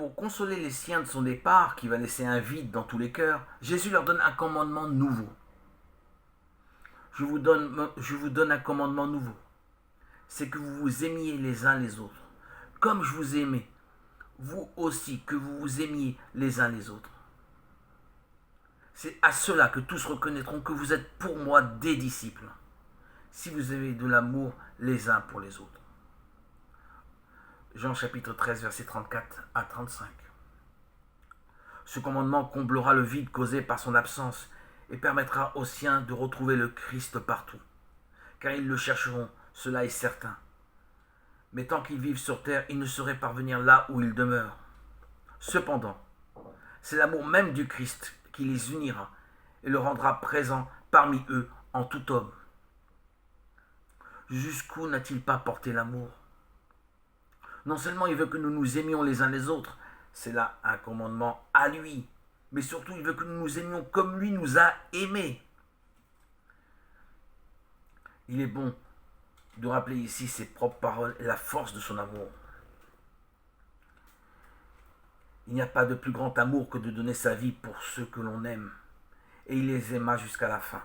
pour consoler les siens de son départ, qui va laisser un vide dans tous les cœurs, Jésus leur donne un commandement nouveau. Je vous donne un commandement nouveau. C'est que vous vous aimiez les uns les autres. Comme je vous aimais, vous aussi, que vous vous aimiez les uns les autres. C'est à cela que tous reconnaîtront que vous êtes pour moi des disciples, si vous avez de l'amour les uns pour les autres. Jean chapitre 13, versets 34 à 35. Ce commandement comblera le vide causé par son absence et permettra aux siens de retrouver le Christ partout, car ils le chercheront, cela est certain. Mais tant qu'ils vivent sur terre, ils ne sauraient parvenir là où ils demeurent. Cependant, c'est l'amour même du Christ qui les unira et le rendra présent parmi eux en tout homme. Jusqu'où n'a-t-il pas porté l'amour? Non seulement il veut que nous nous aimions les uns les autres, c'est là un commandement à lui, mais surtout il veut que nous nous aimions comme lui nous a aimés. Il est bon de rappeler ici ses propres paroles et la force de son amour. Il n'y a pas de plus grand amour que de donner sa vie pour ceux que l'on aime, et il les aima jusqu'à la fin.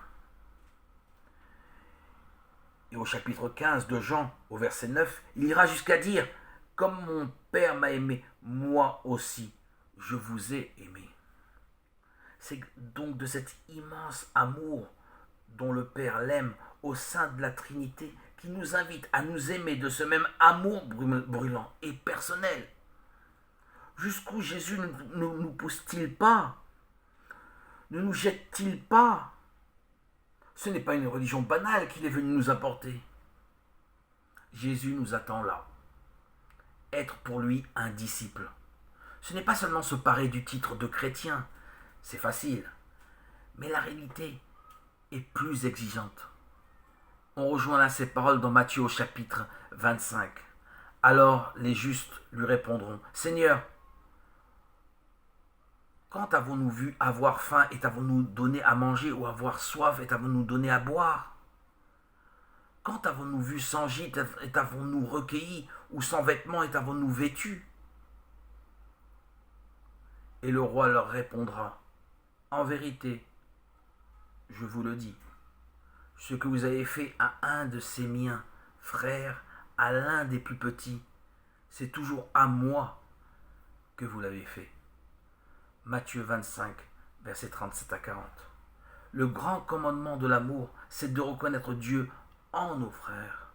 Et au chapitre 15 de Jean, au verset 9, il ira jusqu'à dire « Comme mon Père m'a aimé, moi aussi, je vous ai aimé. » C'est donc de cet immense amour dont le Père l'aime au sein de la Trinité qui nous invite à nous aimer de ce même amour brûlant et personnel. Jusqu'où Jésus ne nous pousse-t-il pas? Ne nous jette-t-il pas? Ce n'est pas une religion banale qu'il est venu nous apporter. Jésus nous attend là. Être pour lui un disciple. Ce n'est pas seulement se parer du titre de chrétien, c'est facile, mais la réalité est plus exigeante. On rejoint là ces paroles dans Matthieu au chapitre 25. Alors les justes lui répondront, « Seigneur, quand avons-nous vu avoir faim et t'avons-nous donné à manger, ou avoir soif et t'avons-nous donné à boire? Quand avons-nous vu sans gîte et t'avons-nous recueilli, ou sans vêtements et t'avons-nous vêtus? » Et le roi leur répondra, « En vérité, je vous le dis, ce que vous avez fait à un de ces miens, frères, à l'un des plus petits, c'est toujours à moi que vous l'avez fait. » Matthieu 25, versets 37 à 40. Le grand commandement de l'amour, c'est de reconnaître Dieu en nos frères.